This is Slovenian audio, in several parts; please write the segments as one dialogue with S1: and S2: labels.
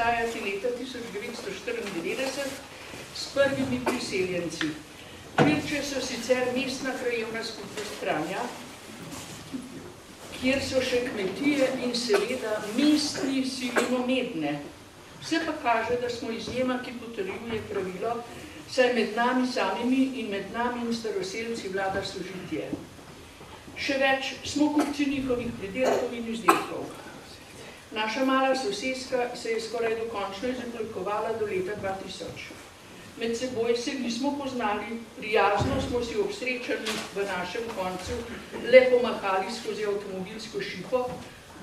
S1: nastajati leta 1994 s prvimi priseljenci. Pirče so sicer mestna krajevna skupnost Kranja, kjer so še kmetije in seveda mestni sivinomedne. Vse pa kaže, da smo izjema, ki potrjuje pravilo, saj med nami samimi in med nami in staroselci vlada sožitje. Še več, smo kupci njihovih pridelkov in izdelkov. Naša mala soseska se je skoraj dokončno izoblikovala do leta 2000. Med seboj se nismo poznali, prijazno smo si ob srečanju v našem koncu le pomahali skozi avtomobilsko šipo,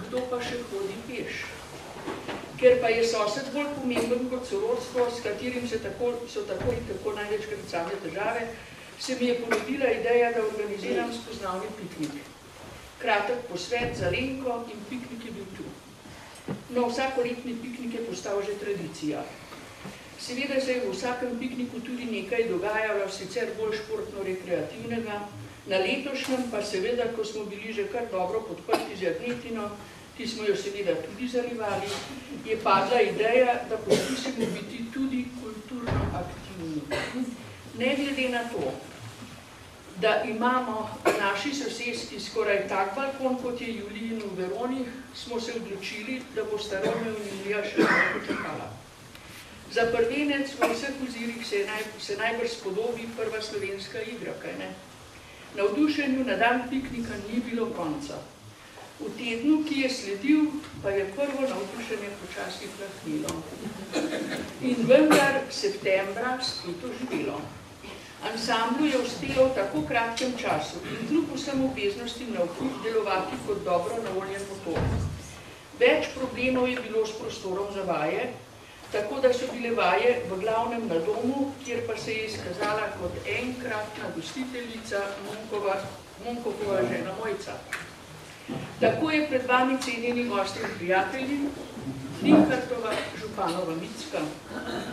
S1: kdo pa še hodi peš. Ker pa je sosed bolj pomemben kot sorodstvo, s katerim so tako in tako največkrat same težave, se mi je porodila ideja, da organiziram spoznavni piknik. Kratek posvet za Lenko in piknik je bil tu. No, vsakoletni piknik je postal že tradicija. Seveda se je v vsakem pikniku tudi nekaj dogajalo, sicer bolj športno-rekreativnega, na letošnjem pa seveda, ko smo bili že kar dobro podprti z jagnetino, ki smo jo seveda tudi zalivali, je padla ideja, da poskusimo biti tudi kulturno aktivni. Ne glede na to, da imamo v naši soseski skoraj tak balkon, kot je Julijin v Veroni, smo se odločili, da bo Romeo in Julija še malo počakala. Za prvenec v vseh ozirih se najbrž spodobi prva slovenska igra, kaj ne? Navdušenju na dan piknika ni bilo konca. V tednu, ki je sledil, pa je prvo navdušenje počasi plahnilo. In vendar septembra spet oživelo. Ansamblu je uspelo v tako kratkem času in kljub vsem obveznostim navkljub delovati kot dobro navoljen motor. Več problemov je bilo s prostorom za vaje, tako da so bile vaje v glavnem na domu, kjer pa se je izkazala kot enkratna gostiteljica Munkova žena Mojca. Tako je pred vami cenjeni gosti in prijatelji, Linhartova, županova Micka,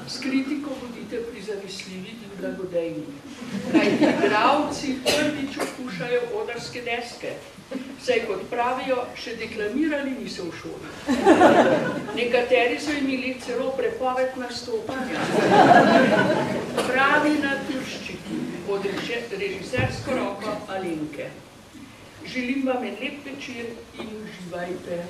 S1: s kritiko bodite prizanesljivi in blagodejni. Kajti igralci prvič okušajo odrske deske, saj kot pravijo, še deklamirali niso v šoli. Nekateri so imeli celo prepoved nastopanja. Pravi naturščiki pod režisersko roko Alenke. Želim vam en lep večer in uživajte.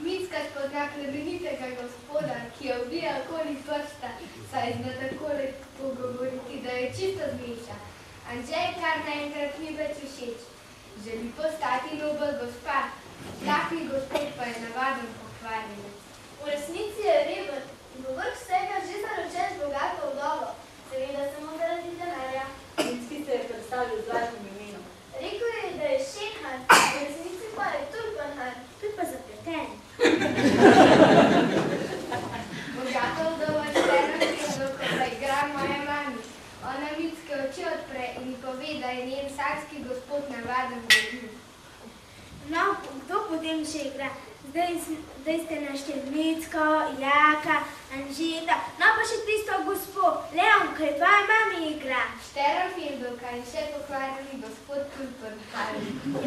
S2: Micka spozna plemenitega gospoda, ki jo ubija okoli prsta, saj zna takole pogovoriti, da je čisto zmiša. Anžej kar naenkrat ni več všeč. Želi postati nobel gospa, taki gospod pa je navaden pokvarjenec.
S3: V resnici je Rebel in povrh vsega že zaročen z bogato vdovo, seveda samo zaradi denarja.
S4: Micki se je predstavil z lažnim imenom.
S3: Rekel je, da je Šehan, v resnici pa je Tulpanhan, tu pa zapleten.
S2: Bogata vdova Štera Firdovka pa igra moja mami. Ona Micke oči odpre in pove, da je njen sakski gospod navaden vodil.
S3: No, kdo potem še igra? Zdaj ste našteli Micko, Jaka, Anžeta, no pa še tisto gospo, Leonka, je tvoja mami igra.
S2: Štera Firdovka in še pokvarjeni gospod Tulpanhan.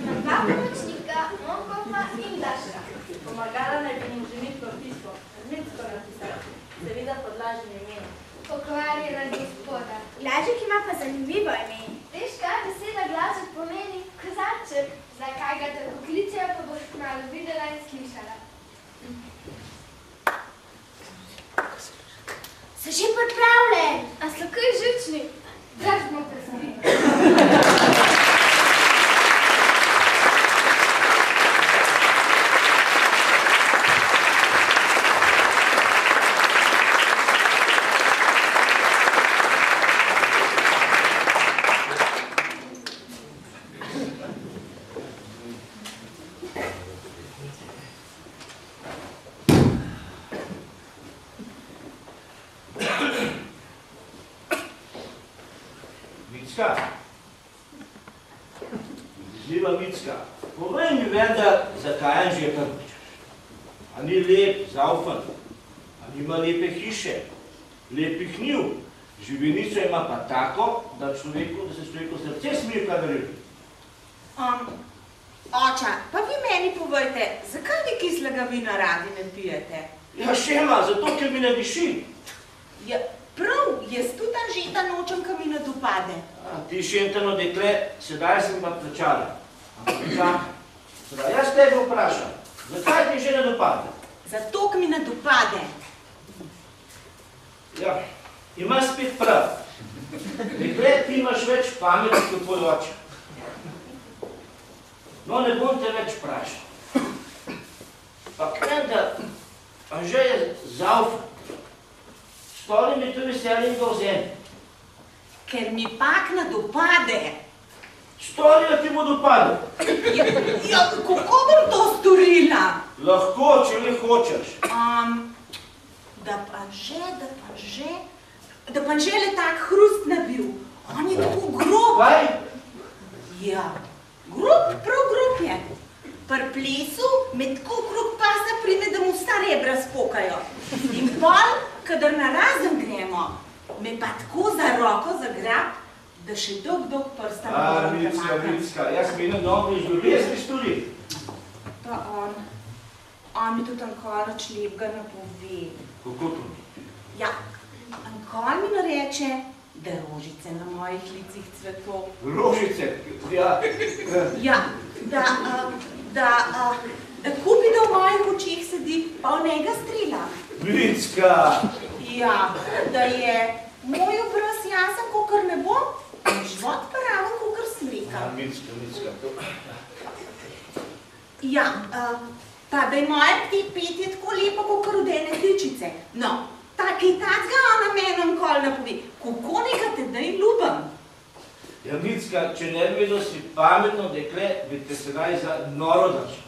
S3: Imam dva pomočnika, Monkofa in Daška.
S4: Pomagala naj bi jim že Micko pismo, Micko napisati, seveda pod lažnim imenom.
S2: Pokvarjena gospoda.
S3: Glažek ima pa zanimivo ime.
S2: Veš kaj beseda glažek pomeni? Kozarček. Zakaj ga tako kličejo, pa boš kmalu videla in slišala.
S3: So že pripravljen?
S2: A so kaj žučni? Držmo pesti.
S5: Zliva Micka, povej mi vendar, zakaj Anže Prvič? A ni lep, zaufan? A nima lepe hiše, lepih njiv? Živinico ima pa tako, da se človeku srce smije, kadar jo vidi.
S6: Oča, pa vi meni povejte, zakaj vi kislega vina radi ne pijete?
S5: Ja, Šema, zato, ker mi ne diši.
S6: Ja, prav, jaz tudi Anžeta nočem, ka mi ne dopade.
S5: Ti šentano dekle, sedaj sem pa plačala. Ampak čakaj, sedaj jaz tebe vprašam, zakaj ti že ne dopade?
S6: Zato, ka mi ne dopade.
S5: Ja, ima spet prav. Dekle, ti imaš več pameti kot tvoj oče. No, ne bom te več vprašal. Pa vendar, Anže je zaufan. Stori mi to veselje in ga vzemi.
S6: Ker mi pak ne dopade.
S5: Stori, da ti bo dopadel.
S6: Ja, kako bom to storila?
S5: Lahko, če le hočeš.
S6: Da pa Anže le tak hrust nabil. On je tako grob.
S5: Kaj?
S6: Ja, grob, prav grob je. Pri plesu me tako okrog pasa prime, da mu vsa rebra spokajo. In pol, kadar narazen gremo, me pa tako za roko zagrab, da še dolg prsta ne moram premakati.
S5: Micka, jaz mi ne dobro iz ljubezni stori.
S6: Pa on mi tudi ankol nič lepega ne pove.
S5: Kako to?
S6: Ja, ankol mi nareče, da rožice na mojih licih cveto.
S5: Rožice, ja.
S6: Ja, da kupi, da v mojih očeh sedi, pa v njega strela.
S5: Micka!
S6: Ja, da je moj obraz jasen, kakor nebo, in život praven, kakor smreka.
S5: Ja, Micka.
S6: Ja, pa da je moje petje tako lepo, kakor rodene tičice. No, taki tacga ona menom kol napove, kako neka te daj ljubim.
S5: Ja, Micka, če ne bi vedel si pametno dekle, bi te sedaj za noro dačil.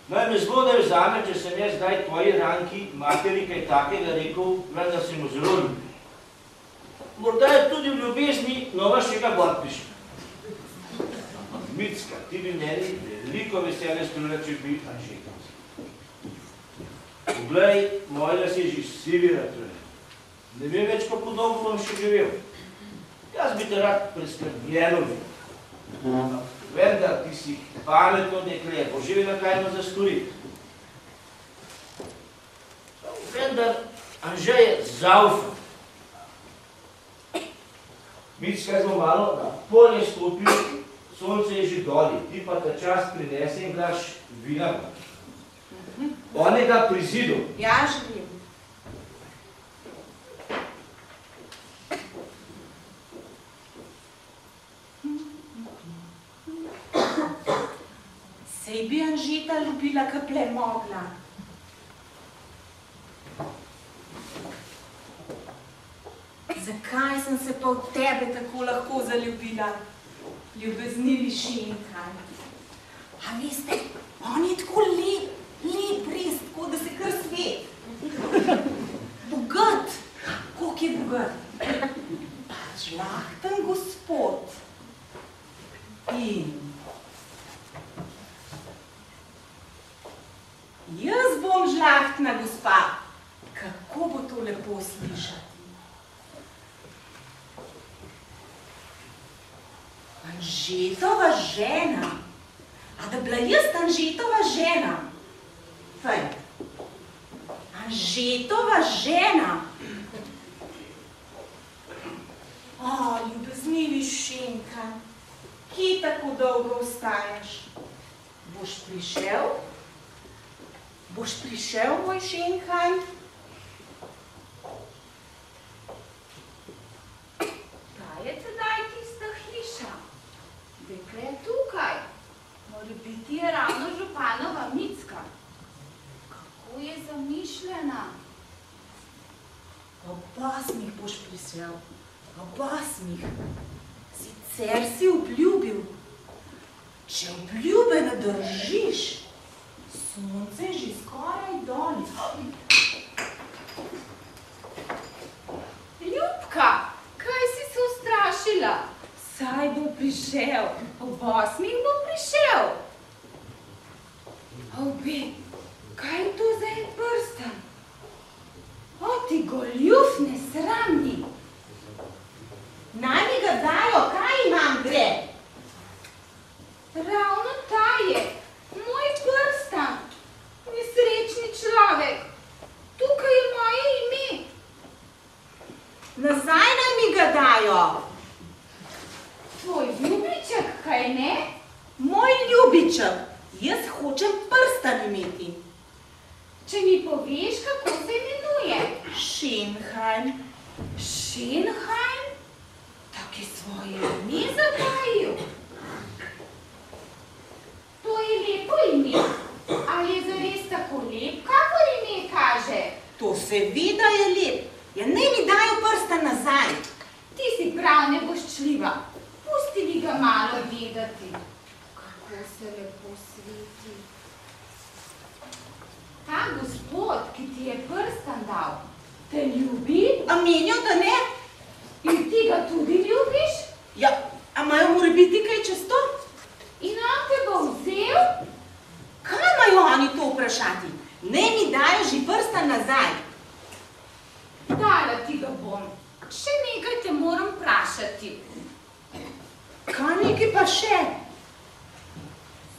S5: Naj me zelo, da jo vzame, če sem jaz zdaj tvoji ranki, materi kaj takega rekel, vendar se mu zelo ljubi. Morda je tudi v ljubezni nova še ga gor piše. Micka, ti bi meni veliko veselje storila, če bi Anžeta. Poglej, moj las je že sivi ratruje. Ne vem več, kako dolgo bom še živel. Jaz bi te rad preskrbljeno videl. Vendar, ti si pametno dekle, bo že vedela, kaj ima za storiti. Vendar, Anže je zaufan. Micka, zelo malo, da polje stopil, sonce je že doli, ti pa ta čas prinese in glaš vina. onega pri zidu.
S6: Ja, želim. Sej bi Anžeta ljubila, kar ple mogla. Zakaj sem se pa v tebe tako lahko zaljubila? Ljubeznili Šenkaj. A veste, on je tako lep res, tako da se kar svet. Bogat. Koliko je bogat? Pa žlahten gospod. In jaz bom žlahtna gospa. Kako bo to lepo slišati? Anžetova žena. A da bila jaz Anžetova žena? Fej. Anžetova žena. O, ljubeznili Šenka, kje tako dolgo ostajaš? Boš prišel? Boš prišel, moj Šenkaj?
S2: Kaj je tedaj tista hiša? Dekle je tukaj. Morebiti je ravno županova Micka. Kako je zamišljena?
S6: Ob 8 boš prišel. Ob 8. Sicer si obljubil. Če obljube ne držiš, sonce je že skoraj dol.
S2: Ljubka, kaj si se ustrašila?
S6: Saj bo prišel.
S2: Ob 8 bo prišel. Obe, kaj je to za en prstan? O, ti goljuf nesramni.
S6: Naj mi ga dajo, kaj imam gre?
S2: Ravno ta je, moj prstan. Nesrečni človek. Tukaj je moje ime.
S6: Nazaj naj mi ga dajo.
S2: Tvoj ljubiček, kaj ne?
S6: Moj ljubiček, jaz hočem prstan imeti.
S2: Če mi poveš, kako se imenuje?
S6: Šenheim.
S2: Šenheim? Tak je svoje ime zatajil. To je lepo ime. Ali je zares tako lep, kakor ime kaže?
S6: To seveda je lep. Ja, naj mi dajo prstan nazaj.
S2: Ti si prav nevoščljiva. Pusti mi ga malo vedeti. Kako se lepo sveti. Ta gospod, ki ti je prstan dal, te ljubi?
S6: A menijo, da ne?
S2: In ti ga tudi ljubiš?
S6: Ja, a imajo morebiti kaj čez to?
S2: In on te bo vzel?
S6: Kaj imajo oni to vprašati? Naj mi dajo že prstan nazaj.
S2: Dala ti ga bom. Še nekaj te moram vprašati.
S6: Kaj nekaj pa še?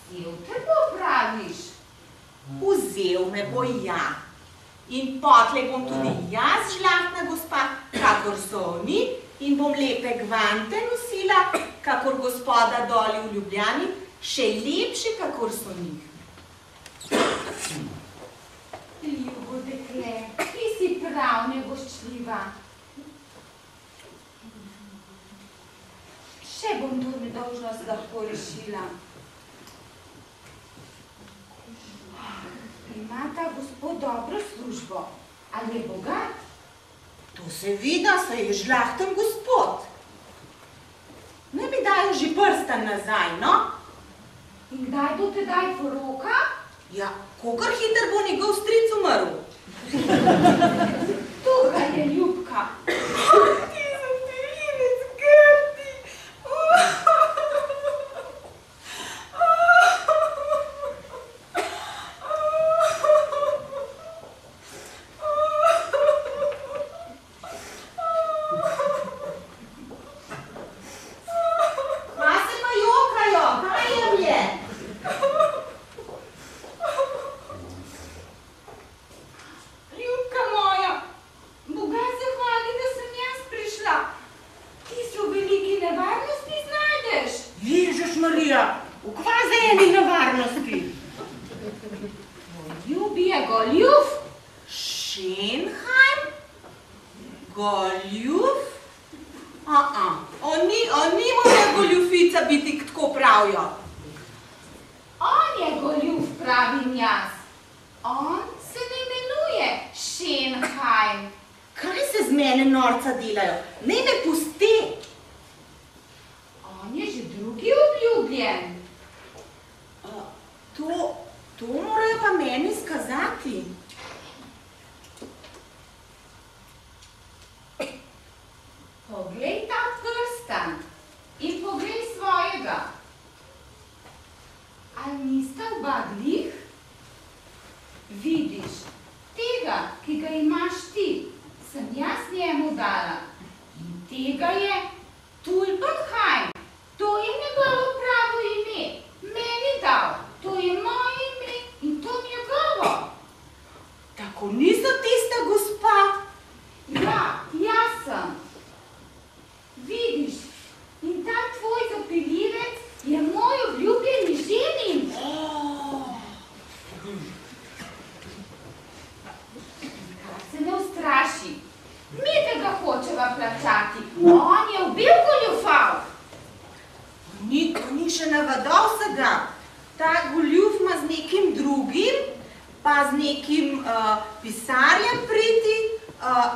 S2: Vzel te bo, praviš?
S6: Vzel me bo ja. In potlej bom tudi jaz žlahtna gospa, kakor so oni, in bom lepe gvante nosila, kakor gospoda doli v Ljubljani, še lepši, kakor so njih.
S2: Ljubo dekle, ti si prav nevoščljiva. Še bom to nedolžnost lahko rešila. Ima ta gospod dobro službo. Ali je bogat?
S6: To seveda, saj je žlahten gospod. Naj mi dajo že prstan nazaj, no?
S2: In kdaj bo tedaj poroka?
S6: Ja, kolikor hiter bo njegov stric umrl.
S2: Tukaj je Ljubka.
S6: Ti sem ti ljubec, Grdi.
S2: Ljubka moja, Boga se hvali, da sem
S6: goljufnica biti, tako pravijo.
S7: On je goljuf, pravim jaz. On se ne imenuje Schenheim.
S6: Kaj se z mene norca delajo? Ne me pusti.
S7: On je že drugi obljubljen.
S6: To morajo pa meni skazati.
S7: Poglej ta prstan in poglej svojega. Ali nista oba glih? Vidiš, tega, ki ga imaš ti, sem jaz njemu dala. In tega je Tulpenheim. To je njegovo pravo ime. Meni dal. To je moje ime in to njegovo.
S6: Tako niso tista gospa?
S7: Ja, jaz sem. Vidiš, in ta tvoj zapeljivec je moj obljubljeni ženin. Kar se ne ustraši. Mi te ga hočeva plačati. On je ubil goljufal.
S6: Ni še navadal vsega. Ta goljuf ima z nekim drugim, pa z nekim pisarjem priti,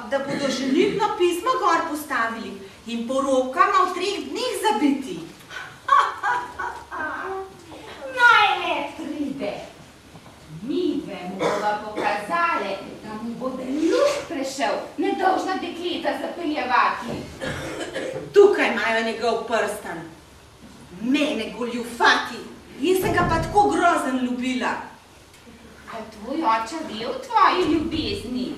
S6: da bodo ženitno pismo gor postavili in poroka ima v 3 dneh zabiti.
S7: Naj ne pride. Mi dve mu bova pokazale, da mu bo deluš prešel nedolžna dekleta zapeljevati.
S6: Tukaj imajo njegov prstan. Mene goljufati. Jaz sem ga pa tako grozen ljubila.
S7: A tvoj oče ve o tvoji ljubezni?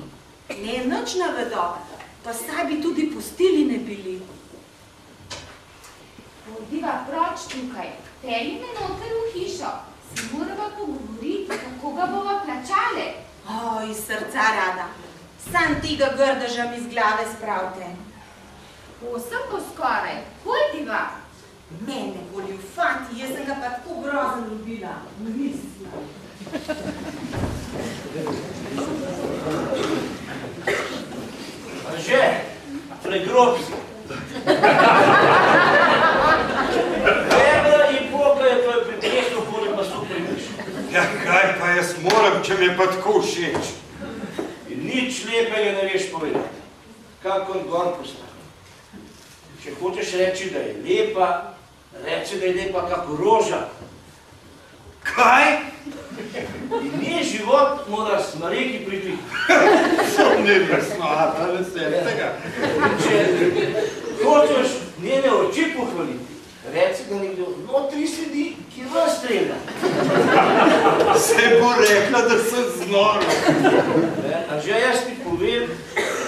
S6: Ne, nič ne vedo, pa saj bi tudi pustili ne bili.
S7: Pojdiva proč tukaj, pelji me noter v hišo. Si morava pogovoriti, kako ga bova plačale.
S6: Iz srca rada. Sam tega grdeža mi z glave spravite.
S7: 8 bo skoraj, pojdiva.
S6: Mene goljufati, jaz sem ga pa tako grozen ljubila. Mislim.
S5: Anže, pregrob si. Ebra in pokaj, to je pripriješto, koli pa so pripriš.
S8: Ja, kaj pa jaz moram, če me pa tako všeč?
S5: In nič lepega ne veš povedati. Kako gor postavi. Če hočeš reči, da je lepa, reči, da je lepa kako roža.
S8: Kaj?
S5: In njen život mora smreki priti.
S8: Ne bi smata, ne se tega.
S5: Če hočeš njene oči pohvaliti, reci, da nekdo notri sedi, ki ven strelja.
S8: Se bo rekla, da sem znoril.
S5: A že jaz ti povem,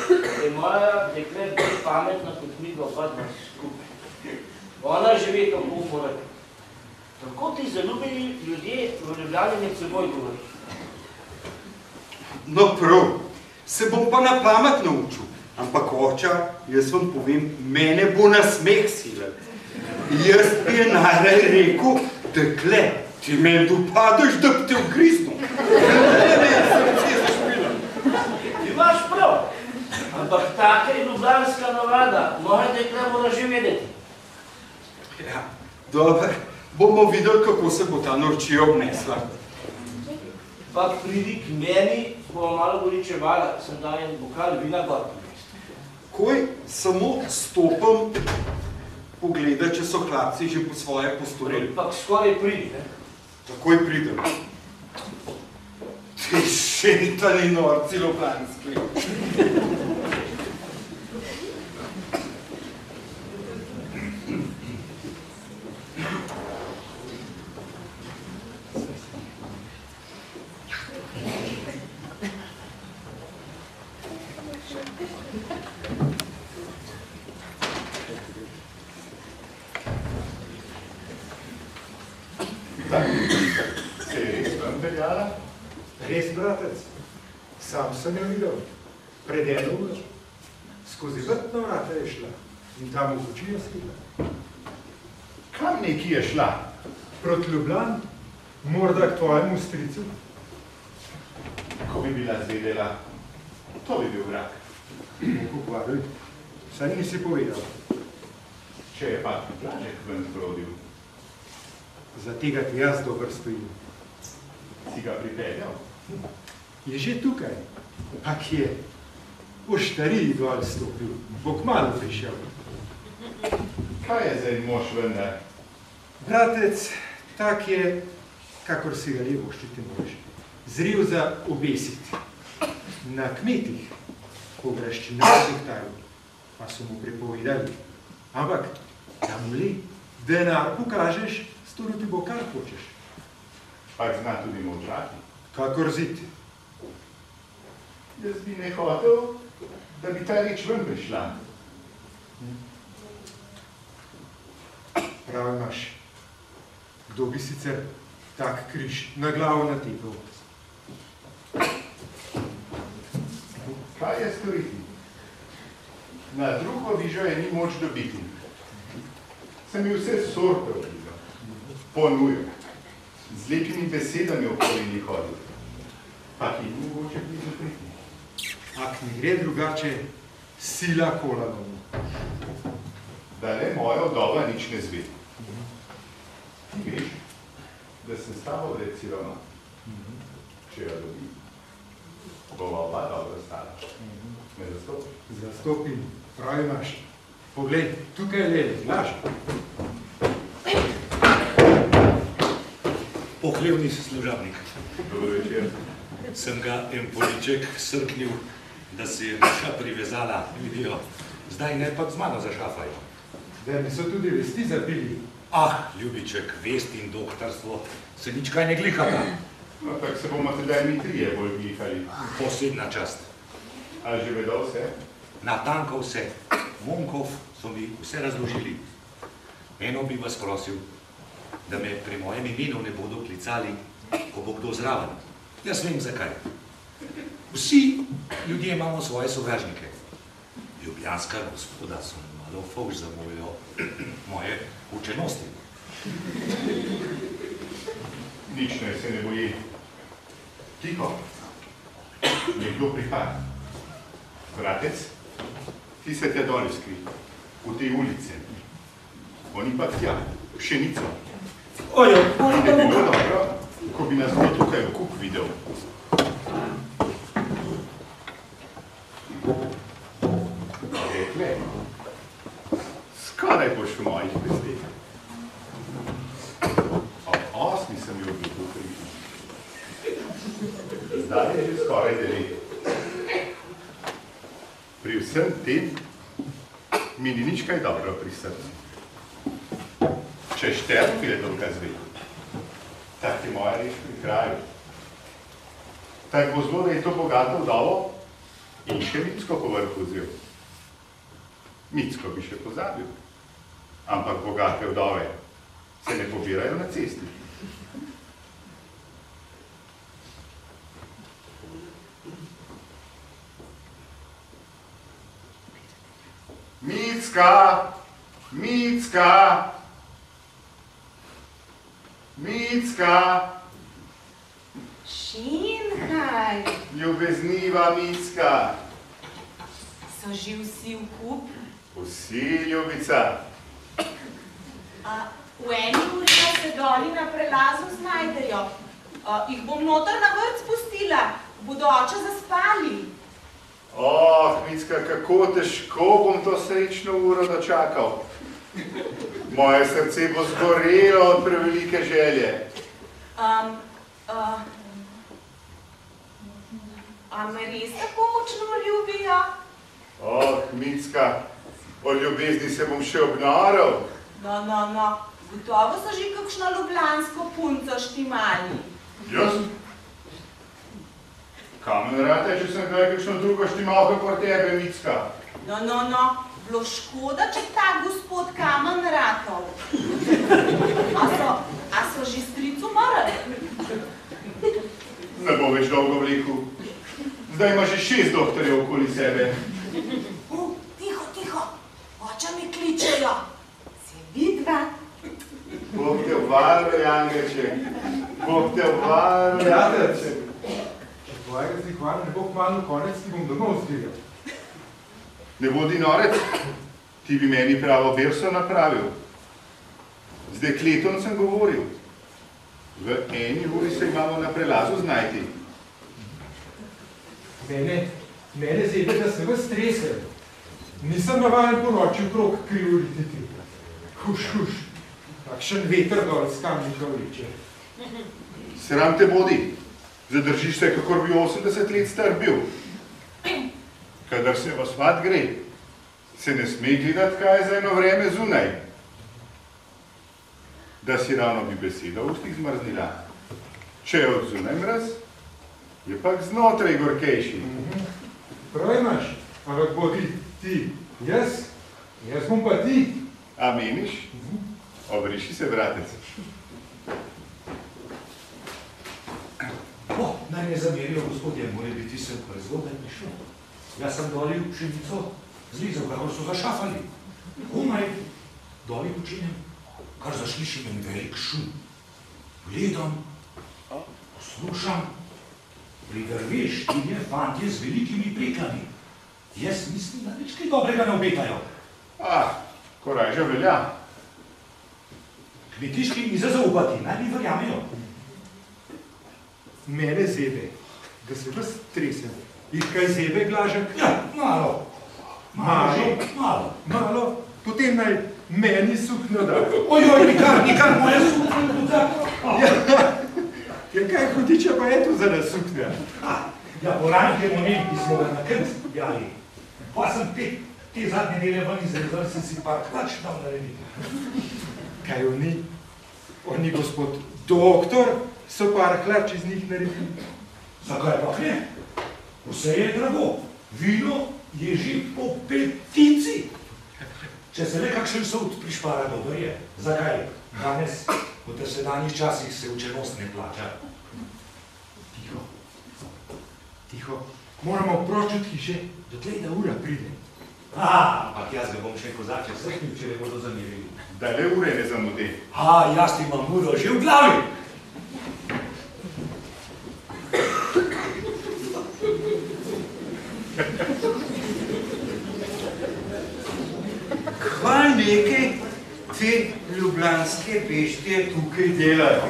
S5: da je moja dekle bolj pametna kot mi ga oba dva skupaj. Ona živi kako mora. Kako ti zaljubljeni ljudje v Ljubljani med seboj govori?
S8: No prav, se bom pa na pamet naučil. Ampak oča, jaz vam povem, mene bo na smeh silel. Jaz bi je najraje rekel, dekle, ti meni dopadeš, da bi te ugriznil. Ne, srce zašpilam.
S5: Ti imaš prav, ampak taka je ljubljanska navada. Moja dekle mora že vedeti.
S8: Ja, dober. Bomo videli, kako se bo ta norčija obnesla.
S5: Pa pridi k meni, bomo malo boličevala, sem dal en bokal vina gor.
S8: Koj samo stopam pogledati, če so hlapci že po svoje postorili.
S5: Pa skoraj pridi, ne?
S8: Takoj pridem. Ti šetani norci ljubljanski.
S9: Se je res vam peljala? Res, bratec? Sam sem jo videl. Pred eno uro. Skozi vrtno vrata je šla in tam v oči je skrila. Kam neki je šla? Proti Ljubljani? Morda k tvojemu stricu? Ko bi bila zvedela, to bi bil vrak. Pokvaruj, saj nisi povedal.
S10: Če je pa Blažek ven prodil.
S9: Za tega ti jaz dober stojim.
S10: Si ga pripeljal?
S9: Je že tukaj, pak je v štariji dol stopil, bo kmalu prišel.
S10: Kaj je zdaj mož vendar?
S9: Bratec, tak je, kakor si ga levo ščiti mož, zril za obesiti. Na kmetih, ko graščinarskih tajov, pa so mu prepovedali. Ampak, da mu le denar pokažeš, storiti bo kar hočeš.
S10: Pak zna tudi molčati.
S9: Kakor zid.
S10: Jaz bi ne hotel, da bi ta reč ven prišla.
S9: Prav imaš. Kdo bi sicer tak križ na glavo natepel?
S10: Kaj je storiti? Na drugo vižo je ni moč dobiti. Sem mi vse sorte obligal, ponujal, z lepimi besedami okoli ni hodil. Pa ki ni mogoče blizu priti.
S9: Ak ne gre drugače, sila kola domu.
S10: Da le moja vdova nič ne zve. Ti veš, da sem s tabo reci ravno. Če jo dobi, bova oba dobro stala. Me zastopiš?
S9: Zastopim, prav imaš. Poglej, tukaj je Lele, laž.
S11: Pohlevni služabnik.
S10: Dobro večer.
S11: Sem ga en poliček srknil, da se je naša privezala, vidijo. Zdaj ne pa z mano zašafajo.
S9: Da mi so tudi vesti zapili.
S11: Ah, ljubiček, vest in doktorstvo se nič kaj ne glihata.
S10: No, tak se bomo tedaj mi trije bolj glihali.
S11: Posebna čast.
S10: A že vedo vse?
S11: Natanko vse. Monkov so mi vse razložili. Eno bi vas prosil, da me pri mojem imenu ne bodo klicali, ko bo kdo zraven. Jaz vem zakaj. Vsi ljudje imamo svoje sovražnike. Ljubljanska gospoda so malo fovš za moje učenosti.
S10: Nič naj se ne boji. Tiho. Nekdo prihaja. Bratec, ti se te doli skri, v tej ulici. Oni pa tja, pšenico.
S11: Ojo,
S10: ne bi bilo dobro, ko bi nas bilo tukaj v kup videl. Rekle, skoraj boš v mojih besed. Ob 8 sem jo bil tukaj. Zdaj je že skoraj 9. Pri vsem tem mi ni nič kaj dobro pri srcu. Če šterk je dolga zved, tak je moja reč pri kraju. Tak bo zelo, da je to bogato vdalo in še Micko povrhu vzel. Micko bi še pozabil, ampak bogate vdove se ne pobirajo na cesti. Micka! Micka! Micka!
S6: Šinhaj!
S10: Ljubezniva Micka!
S6: So že vsi v kup?
S10: Vsi, ljubica.
S6: V eni uri pa se doli na prelazu znajdejo. Jih bom noter na vrt spustila, bodo oče zaspali.
S10: Oh, Micka, kako težko bom to srečno uro dočakal. Moje srce bo zgorelo od prevelike želje.
S6: A me res tako močno ljubijo?
S10: Oh, Micka, od ljubezni se bom še obnaral.
S6: No, gotovo so že kakšno ljubljansko punco štimali.
S10: Jaz? Kamen rate, če sem kaj kakšno drugo štimal kakor tebe, Micka.
S6: No, bilo škoda, če ta gospod kamen ratov. A so že stric umrli?
S10: Ne bo več dolgo vleku. Zdaj ima že 6 doktorjev okoli sebe.
S6: Tiho, oče me kličejo. Se vidva?
S10: Bog te varve, Jangreček. Bog te varve, Jangreček.
S9: Če tvojega zlikvara ne bo kmalu konec, ti bom domov zvirjal.
S10: Ne bodi norec. Ti bi meni pravo verso napravil. Z dekletom sem govoril. V eni uri se imamo na prelazu znajti.
S9: Mene zebe, da se vas tresel. Nisem navajen po noči okrog krivoriteti. Huš. Takšen veter dol s kamnika vleče.
S10: Sram te bodi. Zadržiš se, kakor bi 80 let star bil. Kadar se v svat gre, se ne sme gledati, kaj je za eno vreme zunaj. Da si ravno bi beseda v ustih zmrznila. Če je od zunaj mraz, je pak znotraj gorkejši.
S9: Prav imaš, ampak bodi ti. Jaz bom pa ti.
S10: A meniš? Obriši se, bratec.
S11: Naj ne zamerijo, gospodje, more biti sem prezgodaj prišel. Jaz sem dolil pšenico, zlizal, kakor so zašafali. Komaj dolil učinem, kar zaslišim en velik šum. Gledam, poslušam, pridrveš tine fantje z velikimi priklami. Jaz mislim, da nič kaj dobrega ne obetajo.
S10: Korajža velja.
S11: Kmetiški mi zaupati, naj mi verjamejo.
S9: Mene zebe, da se vas tresem. Jih kaj zebe, Glažek?
S11: Ja, malo.
S9: Malo? Potem naj meni sukno da.
S11: Ojoj, nikar moja sukno da.
S9: Ja, kaj hudiča pa je to za nas suknja?
S11: Ja, po rankem onem, ki smo ga na krt jali. Pa sem te zadnje dele ven izrezal, sem si pa hlač tam naredil.
S9: Kaj oni gospod doktor, so par hlač iz njih naredili?
S11: Zakaj pa ne? Vse je drago. Vino je že po petici. Če se le kakšen sod prišpara, dober je. Zakaj? Danes, v sedanjih časih, se učenost ne plača.
S9: Tiho. Moramo proč od hiše, dotlej da ura pride.
S11: Ampak jaz ga bom še kozače srešnil, če ne bodo zamirili.
S10: Da le ure ne zamude.
S11: Jaz imam uro že v glavi.
S8: Kaj nekaj te ljubljanske beštije tukaj delajo?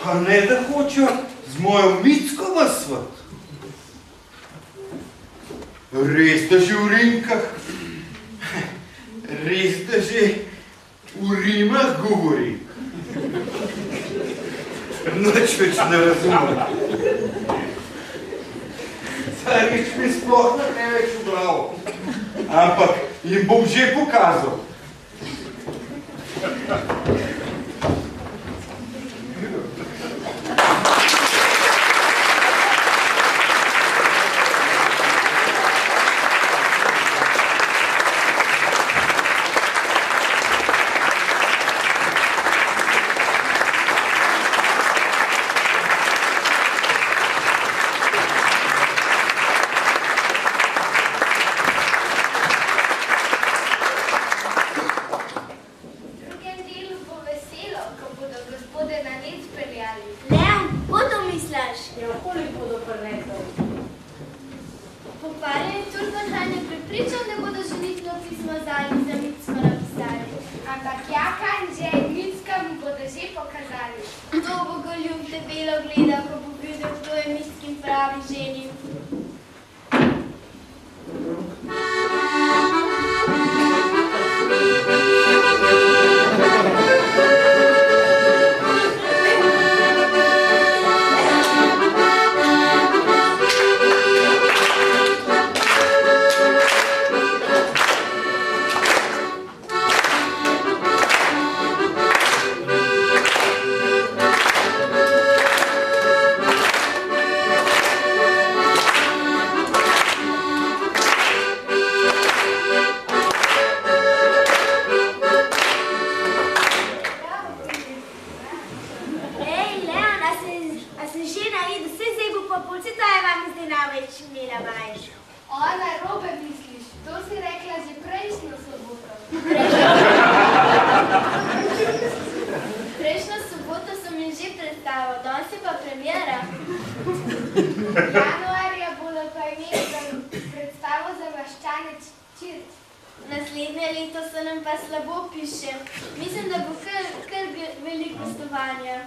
S8: Pa ne da hočejo z mojo Micko v svet. Res da že v rinkah, res da že v rimah govori. Nič več ne razumem. Starič mi sploh ne več v glavo. Ampak jim bom že pokazal.
S2: V drugem delu bom učiti.
S3: Naslednje leto se nam pa slabo piše. Mislim, da bo kar veliko gostovanja.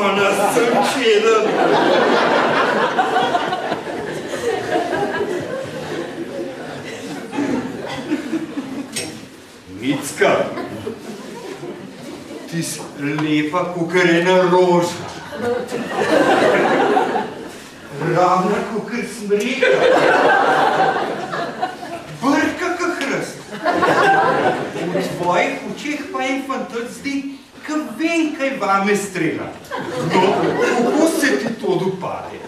S8: Madonna, succede! Micka, ti si lepa, kakor ena roža. Ravna, kakor smreka. Brka, kak hrast. V tvojih očeh pa en fantat zdi, ka vem, kaj vame strela. No, kako se ti to dopade?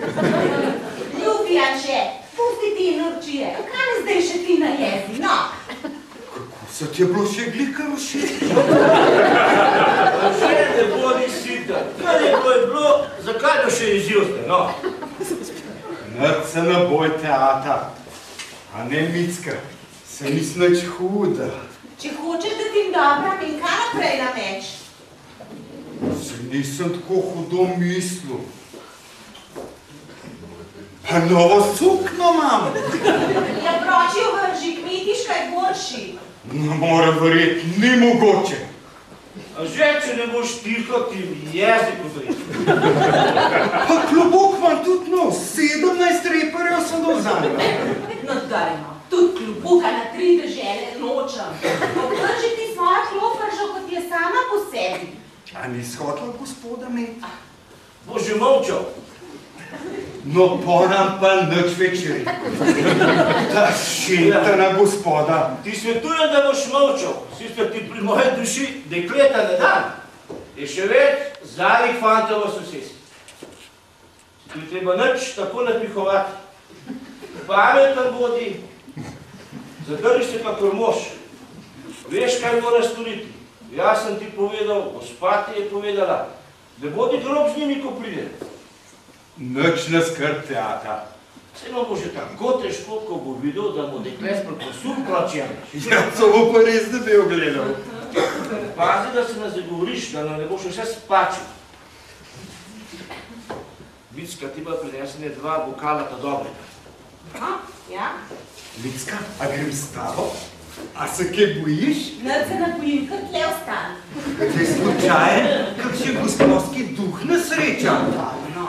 S6: Ljubi, Anže, pusti ti norčije. Kaj me zdaj še ti na jezi, no?
S8: So ti je bilo še glika všeč?
S5: Še ne bodi sita. Kaj je bilo, zakaj to še izjuste, no?
S8: Nad se ne bojte, ata. A ne, Micka, se nisi nič huda.
S6: Če hočeš, da ti dobra, in kaj naprej nameč?
S8: Se nisem tako hudo mislil. Pa novo sukno imam.
S6: Ja, proči jo vrži, kmetiška je boljši.
S8: Ne more verjeti, ni mogoče.
S5: A že, če ne boš tiho, ti jezik odreči.
S8: Pa klobuk imam tudi nov, 17 reperjev sem dovzal.
S6: No, dajmo, tudi klobuka na 3 dežele nočem. Obdrži ti svojo kloparžo, kot je sama po sebi.
S8: A nisi hotela gospoda imeti?
S5: že molčal.
S8: No, ponam pa nič več rekel. Ta šetana gospoda.
S5: Ti svetujem, da boš molčal. Sicer ti pri moje duši dekleta ne dam. Je še več zadnjih fantov v sosedstvu. Ti treba nič tako napihovati. Pameten bodi. Zadržiš se kakor mož. Veš, kaj moraš storiti. Jaz sem ti povedal, gospa ti je povedala. Ne bodi grob z njimi, ko pride.
S8: Nič ne skrb, teata.
S5: Vseeno bo že tako težko, ko bo videl, da mu dekle sproposul pročjem.
S8: Ja, to bo pa res debel gledal.
S5: Pazi, da se ne zagovoriš, da nam ne boš vse spačil. Vicka, ti pa prinesene 2 bokala ta dobrega.
S6: Ja?
S8: Vicka, a grem s tabo? A se kaj bojiš?
S6: Ne se ne bojim, kar tle ostane.
S8: Kaj slučaje, kakšen gospodski duh nesreča.
S6: No.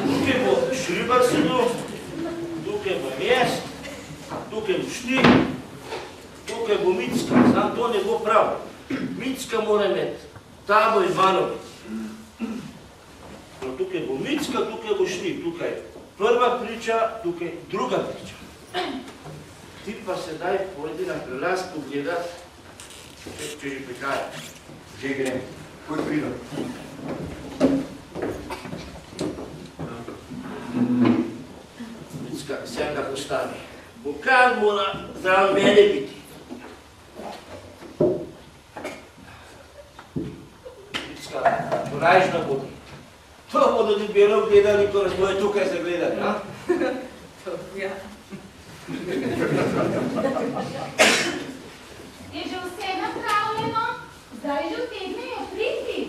S5: Tukaj bo Šribar sedel, tukaj bo jaz, tukaj boš ti, tukaj bo Micka, znam to ne bo prav. Micka mora imeti tabo in Vanovi. Tukaj bo Micka, tukaj boš ti, tukaj prva priča, tukaj druga priča. Ti pa sedaj pojdi na prelaz pogledat, če že prihaja.
S8: Že grem, kod pridem.
S5: Micka, sem ga postavi. Bokal mora zraven mene biti. Micka, porajžna bodi. To bodo debelo gledali, ko nas bojo tukaj zagledali, ja?
S6: Ja.
S7: Je že vse napravljeno? Zdaj že utegnejo priti.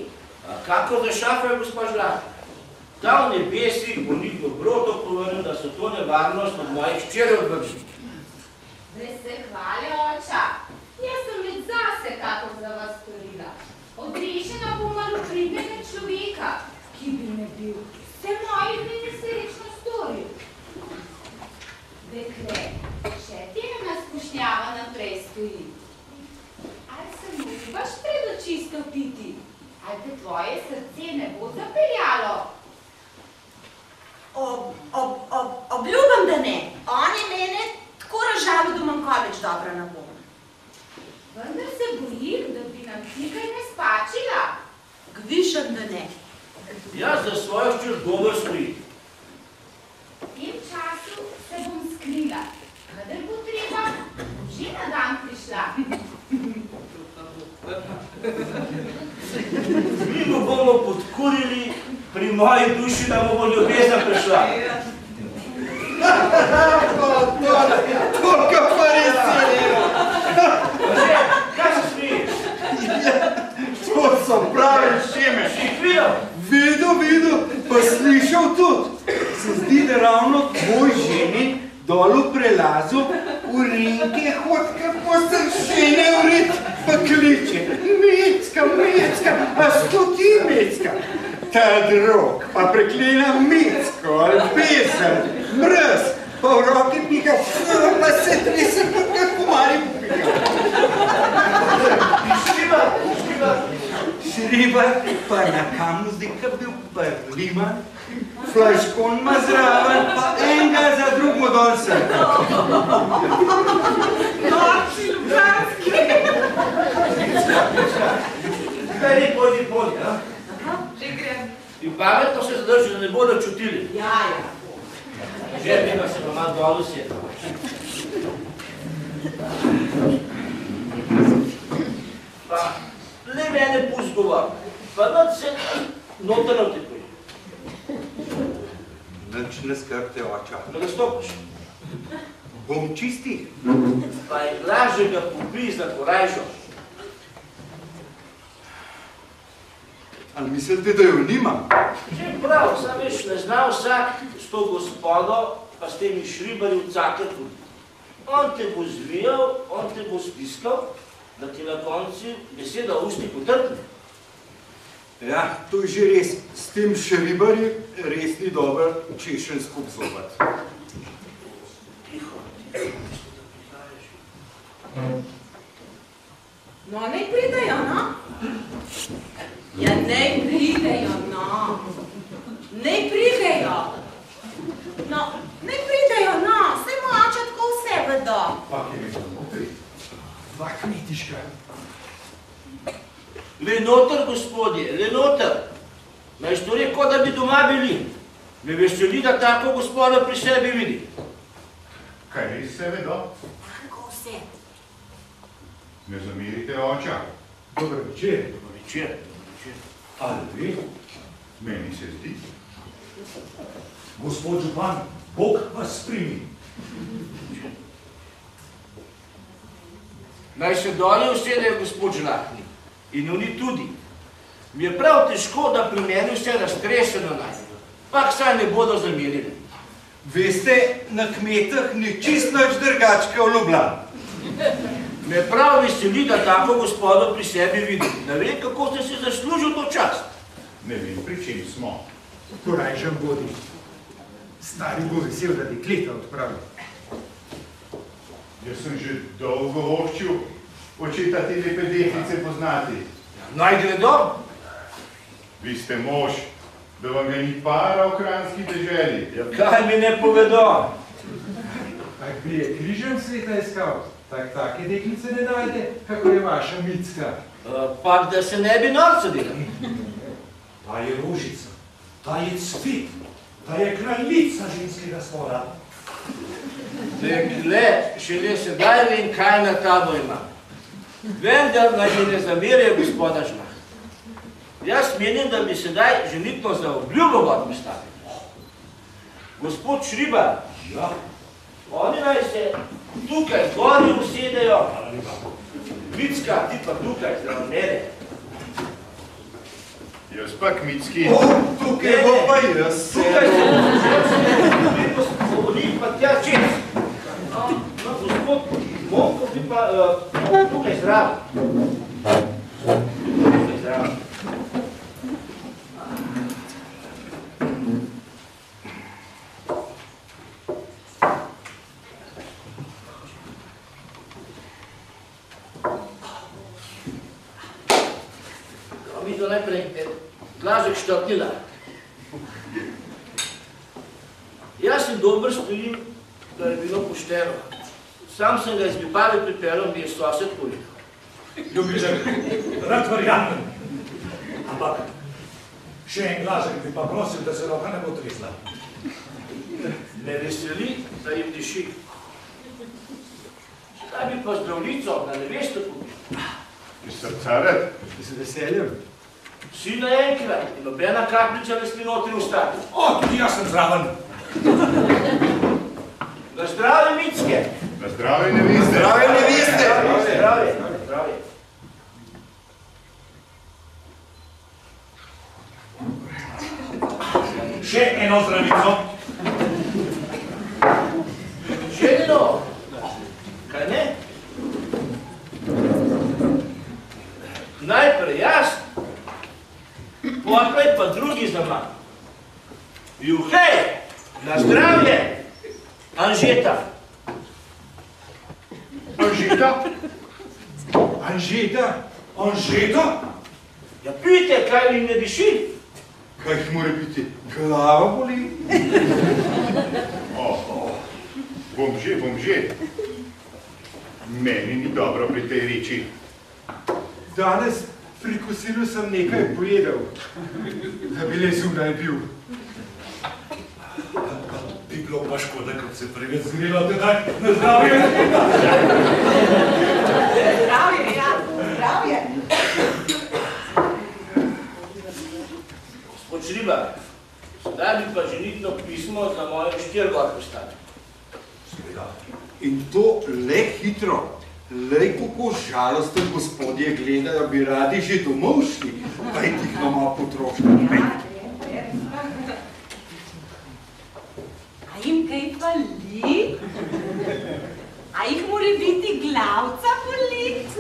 S5: A kako za šafe, gospa Žlahta? Ta v nebesih bo njih dobroto povedal, da so to nevarnost od mojih hčeri odvršili.
S7: Zdaj se hvali, oča. Jaz sem med zase, kako za vas storila. Odrešena bo malopridnega človeka, ki bi me bil vse mojih nesrečno storil. Dekle, še ti ena skušnjava naprej stoji. Ali se mu baš pred oči stopiti? Ali te tvoje srce ne bo zapeljalo?
S6: Obljubam, da ne. On je mene tako razžalil, da imam kaj več dobra ne bom.
S7: Vendar se bojim, da bi nam nekaj ne spačila.
S6: Gvišam, da ne.
S5: Jaz za svojo hčer dobro stojim.
S7: V tem času se bom skrila. Kadar bo treba, bom že na dan prišla.
S5: Mi ga bomo podkurili pri moji duši, da mu bo ljubezen prišla.
S8: To pa res je.
S5: Kaj se smiješ?
S8: To so prave šeme.
S5: Si jih videl?
S8: Videl, pa slišal tudi. Se zdi, da ravno tvoj ženi dol v prelazu v rinke hod, kako se šene vrit, pa kliče. Mecka, a sto ti Mecka? Ta drog, pa preklena Mecko, albesen, mrz, pa v roki piha, pa se trese, pa kako mali piha. Šribar, pa na kamuzika bil prliman, flaškon ma zraven, pa enega za drugo dol sem.
S6: Noči ljubljanski.
S5: Kaj ne pojdi, ja?
S6: Že grem.
S5: In pametno se zadrži, da ne bodo čutili.
S6: Ja.
S5: Že pa se pa malo dol usjeti. Pa, le mene pust govor, pa nad se notrno te poji.
S8: Nič ne skrbte, oča.
S5: Da ga stopiš.
S8: Bom čisti.
S5: Pa je lažje ga popij za korajžo.
S8: Ali mislite, da jo nimam?
S5: Če prav, sam veš, ne zna vsak s to gospodo, pa s temi šribarji v cake tudi. On te bo zvijal, on te bo stiskal, da ti na konci beseda v ustih utrpne.
S8: Ja, to je že res. S tem šribarji res ni dober češen skup zobat.
S5: Tiho.
S6: No, ne pridajo, no? Ja, naj pridejo, no. Naj pridejo. No, naj pridejo, no. Saj moče tako vse vedo.
S9: Pa kje je to notri? Dva kmetiška.
S5: Le noter, gospodje, le noter. Naj stori, kot da bi doma bili. Me veseli, da tako gospoda pri sebi vidi.
S10: Kaj res vse vedo?
S6: Tako vse.
S10: Ne zamirite oča.
S9: Dober večer.
S5: Dober večer.
S10: Ali vi? Meni se zdi.
S11: Gospod župan, Bog vas primi.
S5: Naj se dolje usedejo gospod Žlahni. In oni tudi. Mi je prav težko, da pri meni vse raztreseno najde. Pak saj ne bodo zamerili.
S8: Veste, na kmetah ni čist nič drugačka v Ljubljani.
S5: Me prav veseli, da tako gospodo pri sebi vidim. Ne vem, kako ste si zaslužil to čast.
S10: Ne vem, pri čem smo.
S9: Korajžen bodi. Stari bo vesel, da dekleta odpravi.
S10: Jaz sem že dolgo hočil očeta te lepe deklice poznati.
S5: Naj gredo?
S10: Vi ste mož, da vam ga ni para v kranjski deželi.
S5: Ja, kaj mi ne povedo?
S9: Tak bi je križem sveta iskal. Take deklice ne najde, kako je vaša Micka.
S5: Pak, da se ne bi norca delali.
S11: Ta je rožica, ta je cvit, ta je kraljica ženskega spola.
S5: Dekle, šele sedaj vem, kaj na tabo ima. Vendar naj mi ne zamerjajo gospoda Žlahni. Jaz menim, da bi sedaj ženitno za obljubo gor postavili. Gospod Šribar,
S11: Ja.
S5: oni naj se tukaj zgori usedejo. Micka, ti pa tukaj, zdravo mene.
S10: Jaz pa Kmicki.
S8: Tukaj bo pa jaz.
S5: Tukaj se oni pa tja čez. No, gospod Monko bi pa tukaj zdravo. Tukaj zdravo. Mi to najprej Glažek štrknila. Jaz sem dober stojim, da je bilo pošteno. Sam sem ga iz Vipave pripeljal, mi je sosed povedal.
S11: Ljubiček, rad verjamem. Ampak še en Glažek bi pa prosil, da se roka ne bo tresla.
S5: Me veseli, da jim diši. Zdaj bi pa zdravnico na nevesto pobil.
S10: Iz srca rad.
S9: Z veseljem.
S5: Vsi naenkrat in nobena kapljica ne sme notri ostati.
S11: O, tudi jaz sem zraven.
S5: Na zdravje, Micke!
S10: Na zdravje neveste.
S8: Zdravje neveste.
S5: Zdravje.
S11: Še eno zdravico.
S5: Še eno. Kaj ne? Najprej jaz, potlej pa drugi za manj. Juhej, na zdravje, Anžeta.
S10: Anžeta?
S9: Anžeta?
S11: Anžeta?
S5: Ja, pijte, kaj mi ne diši.
S8: Kaj jih mora biti? Glava boli?
S10: Bom že. Meni ni dobro pri tej reči.
S9: Danes pri kosilu sem nekaj pojedel, da bi le zunaj bil.
S11: Bi bilo pa škoda, kako se preveč zgrilo tedaj na zdravje.
S6: Zdravje, ja, zdravje.
S5: Gospod Šribar, sedaj bi pa ženitno pismo za mojo štirgor postavil.
S8: In to le hitro. Lej, kako žalosten gospodje gledajo, bi radi že domov šli, pa je tih doma potrošili.
S6: A jim kaj pali? A jih mora biti glavca bolit?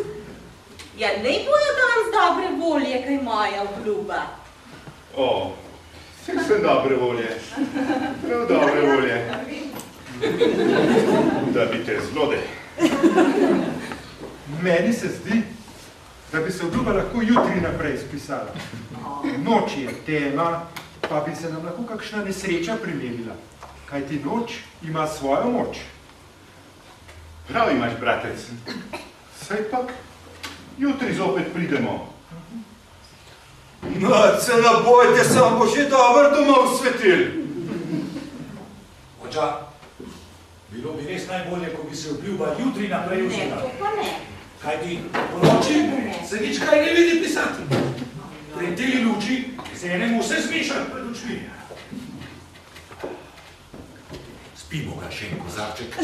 S6: Ja, ne bojo danes dobre volje, kaj moja obljuba.
S10: Vseh sem dobre volje. Prav dobre volje. Da bi te zlode.
S9: Meni se zdi, da bi se obljuba lahko jutri naprej spisala. Noč je tema, pa bi se nam lahko kakšna nesreča primerila. Kajti noč ima svojo moč.
S10: Prav imaš, bratec. Saj pak, jutri zopet pridemo.
S8: No, se ne bojte, se vam bo že dobro domov svetil.
S11: Oča, bilo bi res najbolje, ko bi se obljuba jutri naprej vzela.
S6: Ne, to pa ne.
S11: Kajti po noči se nič kaj ne vidi pisati. Pri tej luči se enemu vse zmeša pred očmi. Spimo ga še en kozarček,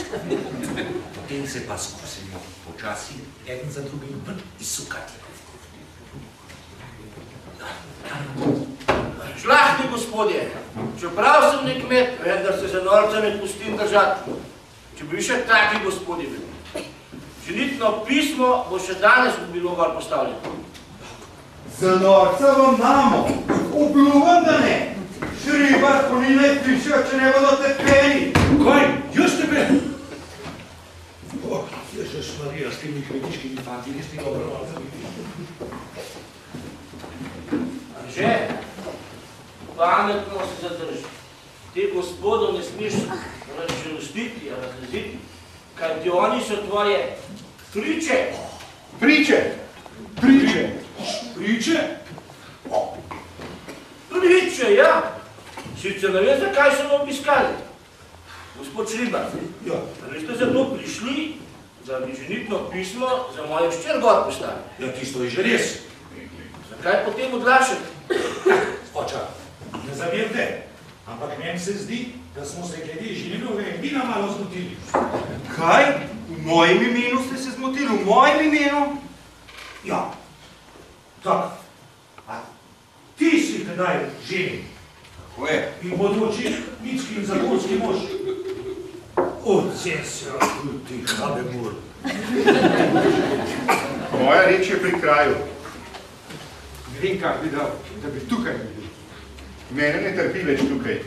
S11: potem se pa skusimo počasi eden za drugim ven izsukati.
S5: Žlahni gospodje, čeprav sem nek kmet, vendar se za norca ne pustim držati. Če bi še taki gospodi bili. Ženitno pismo bo še danes bilo gor postavljeno.
S8: Za norca vam damo, obljubam, da ne. Šribar, ko ni naj pišejo, če ne bodo trpeni.
S11: Kaj? Jaz tebe? Jezus Marija, s temi kmetiškimi fanti, res ti dobro malo.
S5: Anže, pametno se zadrži. Te gospodo ne smeš razžalostiti, razreziti, kajti oni so tvoje priče.
S9: Priče? Priče?
S11: Priče?
S5: Priče, ja. Sicer ne vem, zakaj so me obiskali. Gospod Šribar, ali ste zato prišli, da bi ženitno pismo za mojo hčer gor postavili?
S11: Ja, tisto je že res.
S5: Zakaj potem odlašati?
S11: Oča, ne zamerite, ampak meni se zdi, da smo se glede Žilinove vina malo zmotili.
S8: Kaj? V mojem imenu ste se zmotili? V mojem imenu?
S11: Ja, tak. A ti si tedaj ženin.
S8: Tako je.
S11: In bodoči mitski in zakonski mož. Oce se ti habemur.
S10: Moja reč je pri kraju.
S9: Ne vem, kak bi dal, da bi tukaj bil.
S10: Mene ne trpi več tukaj.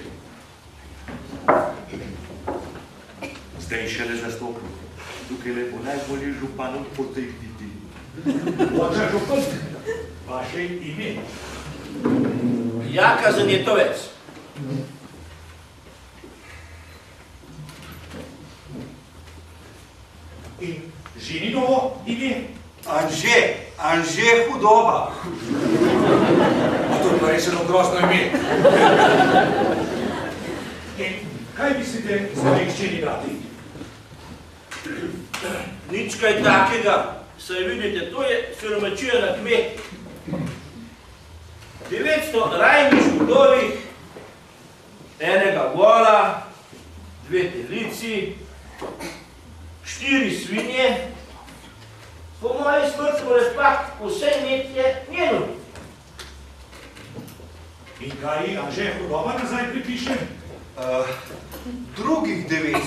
S11: Zdaj šele zastopil. Tukaj lepo najbolje županom potegniti. Oče župan, vaše ime?
S5: Jaka Zanjetovec.
S11: In ženinovo ime?
S8: Anže Hudoba.
S11: A to je pa res eno grozno ime. In kaj mislite svoji hčeri dati?
S5: Nič kaj takega. Saj vidite, to je siromačija na kmet. 900 rajnih vdovih, enega vola, 2 telici, 4 svinje. Po moji smrti mora spak vse imetje njeno.
S11: In kaj Anže Hudoba nazaj pripiše?
S8: Drugih 900.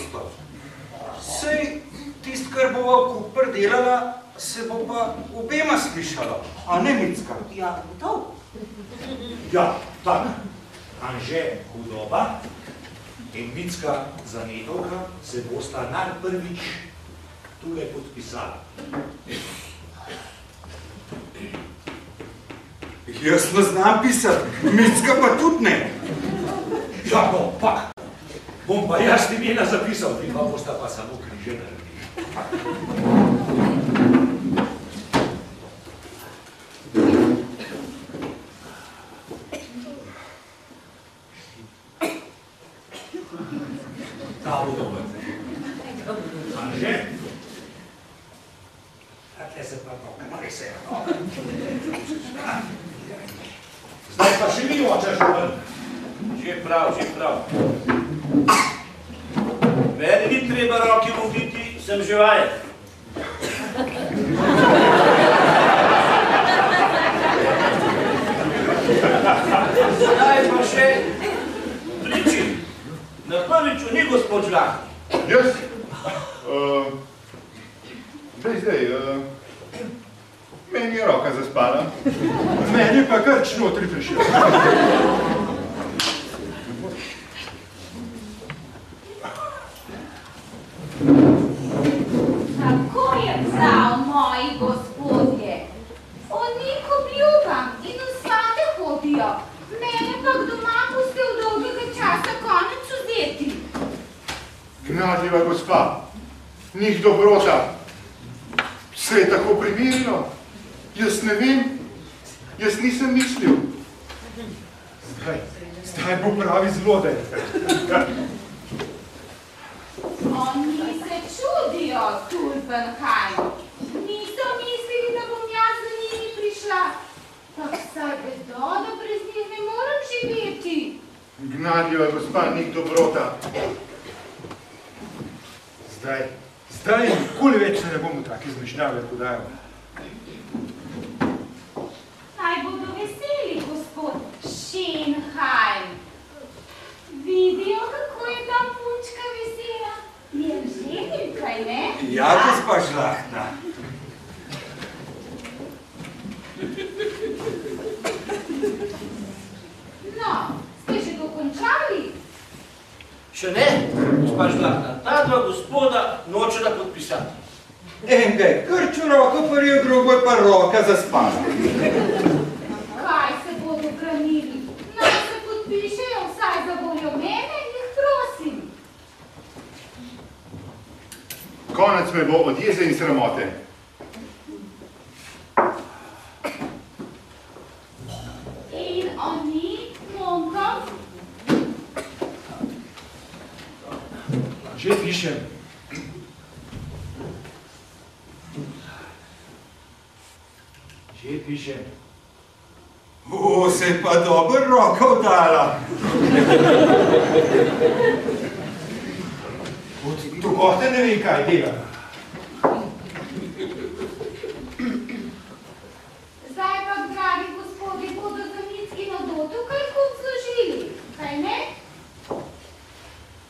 S8: Sej tist, kar bova v Kupr delala, se bo pa obema slišala, a ne Micka.
S6: Ja, gotov.
S11: Ja, tak. Anže Hudoba in Micka Zanetovka se bosta najprvič tule podpisala.
S8: Jaz ne znam pisati, Micka pa tudi ne.
S11: Ja, no, pak. Bom pa jaz imena zapisal, vi pa bosta pa samo križe naredili. Ta bo dober. Anže? Takle se pa mali se. Zdaj pa še mi oče župan.
S5: Že prav, že prav. Meni ni treba roki voditi, sem že vajen. Zdaj pa še priči. Na prviču ni gospod Žlahni.
S10: Jaz? Zdaj, meni je roka zaspala.
S9: Meni pa krč notri prišel.
S7: Tako je psal, moji gospodje. čudijo. Mene pa doma boste v dolgega časa konec vzeti.
S10: Gnadljiva gospa, njih dobrota. Vse je tako primirno. Jaz ne vem, jaz nisem mislil.
S9: Zdaj bo pravi zlodej.
S7: Oni se čudijo, Tulpenheim. Niso mislili, da bom jaz za njimi prišla. Pa vsaj vedo, da brez njih ne moram živeti.
S10: Gnadljiva gospa, njih dobrota.
S9: Zdaj nikoli več se ne bom v take zmešnjave podajal.
S7: Naj bodo veseli, gospod Schenheim. Vidijo, kako je ta punčka vesela. Je ženim, kaj ne?
S8: Ja, gospa Žlahtna.
S7: No, ste že dokončali?
S5: Še ne, gospa Žlahtna, ta dva gospoda nočela podpisati.
S8: Enega je krč v roko paril, drugo je pa roka zaspala.
S7: Kaj se bodo branili? Naj se podpišejo vsaj za voljo mene, jih prosim.
S10: Konec me bo od jeze in sramote.
S7: In oni, Monkov?
S9: Že pišem. Že pišem.
S8: Se je pa dobro roko vdala.
S9: Drugote ne vem, kaj dela.
S7: Zdaj pa, dragi gospodi, bodo za Mitskino dotu kaj kup zložili, kaj ne?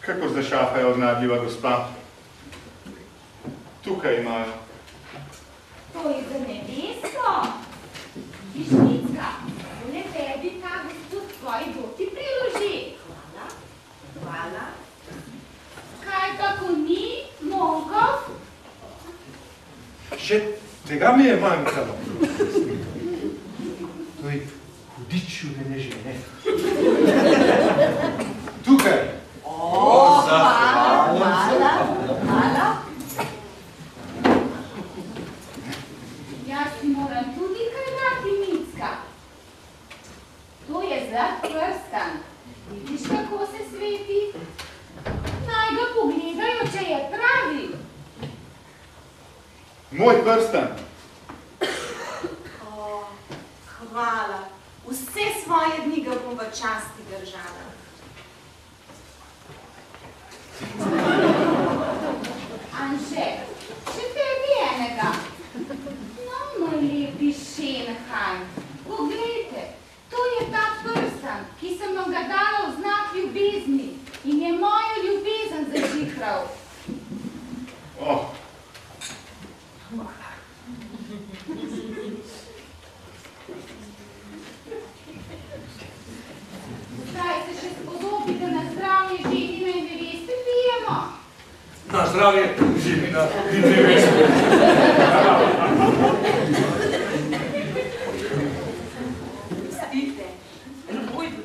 S10: Kako zašafajo gnadljiva gospa? Tukaj imajo.
S7: To je za nevesto. Višnicka, le tebi ta gospod tvoji doti priloži. Hvala. Kaj tako ni, Monkov?
S9: Še tega mi je manjkalo. To je hudič čudene žene. Tukaj.
S7: Hvala. Jaz ti moram tudi kaj dati, Mitska. To je zlat prstan. Vidiš, kako se sveti? Naj ga pogledajo, če je pravi.
S10: Moj prstan.
S6: Hvala. Vse svoje dni ga bom v časti držala.
S7: Anže, še tebi enega. No, moj lepi Schenheim, poglejte, to je ta prstan, ki sem vam ga dala v znak ljubezni in je mojo ljubezen zažihral. Zdaj se še spodobite na zdravje ženina in neveste pijemo.
S11: Na zdravje ženina in neveste.
S6: Spite. Ujdu.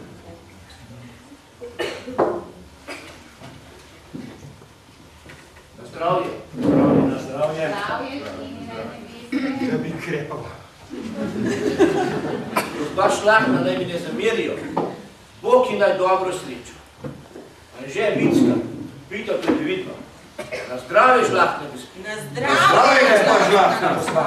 S5: Na zdravje.
S9: Na zdravje.
S7: Zdravje ženina in neveste.
S9: Da bi krepala.
S5: Gospa Žlahtna naj mi ne zamerijo. Bog ji naj dobro srečo. Anže, Mitska, pita previdno. Na zdravje, Žlahtna gospa.
S6: Na
S8: Zdravje, gospa Žlahtna gospa.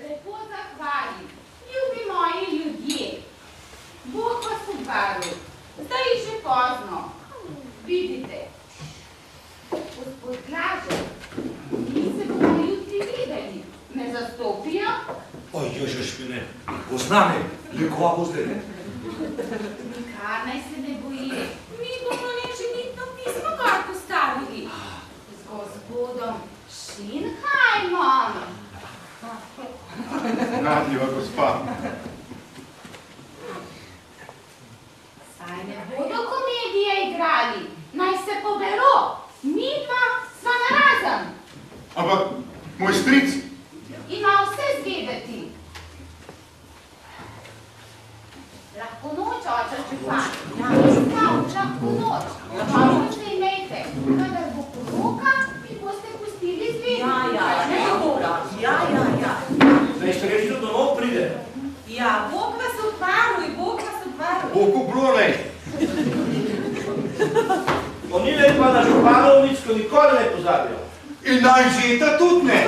S7: Lepo zahvalim, ljubi moji ljudje. Bog vas obvaril, zdaj je že pozno. Vidite, gospod Glažer, mi se bomo jutri videli. Me zastopijo?
S11: Oj, ježeš mi ne, pozname, lekova bo zdaj.
S7: Nikar naj se ne boji, mi bomo le ženitno pismo kar postavili. Z gospodom Schenheimom.
S10: Gnadljiva gospa.
S7: Lahko noč, oče župan. Lahko noč. Lahko se imejte. Kadar bo poroka, mi boste pustili zvedi.
S6: Ja.
S5: Zdaj ste reči, da domov pride.
S6: Ja, Bog vas odvaruj.
S8: Bog oblonej.
S5: Oni lepa na županovničko nikoli ne pozabijo.
S8: In na Anžeta tudi ne.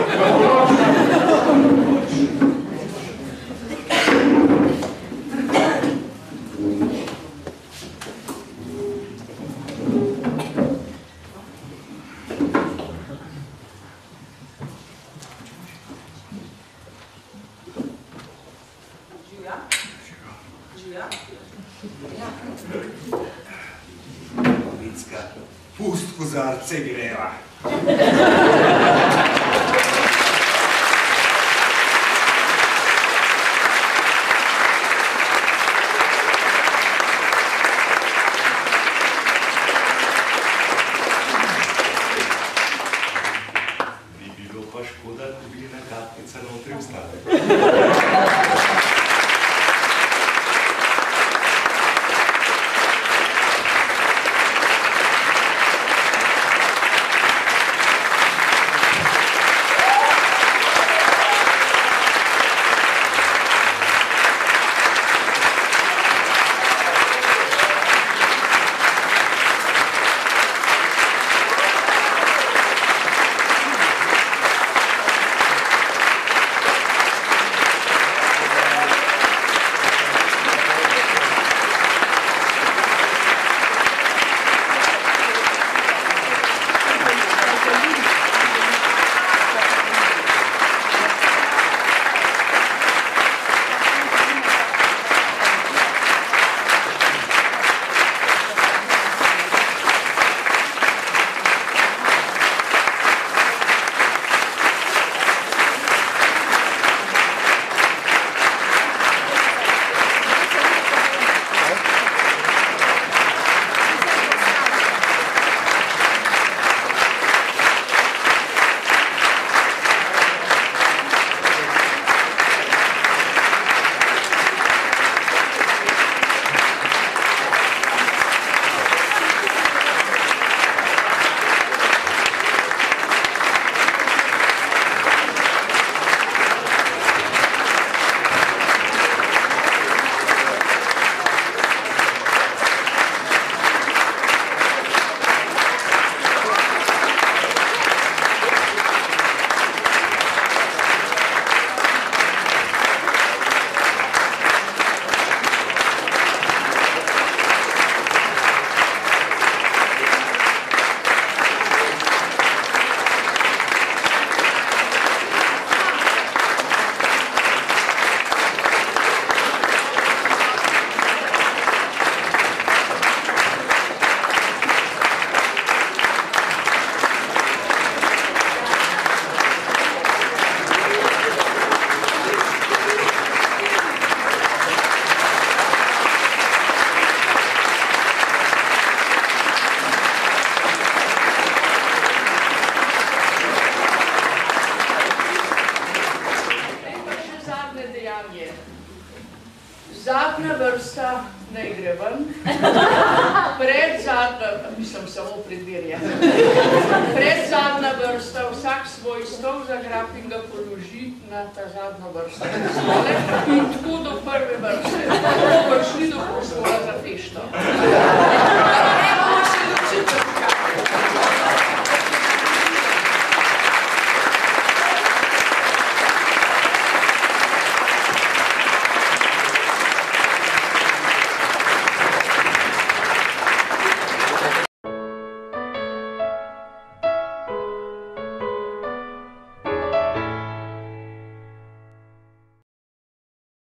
S8: Pust kozarce greva.
S11: Bi bilo pa škoda, da bi ena kapnica notri ostala.
S1: Zadnja vrsta ne gre ven, mislim samo predvirje. Predzadnja vrsta, vsak svoj stol zagrab in ga položi na ta zadnjo vrsto stole in tako do prve vrste. Prišli do prostola za fešto.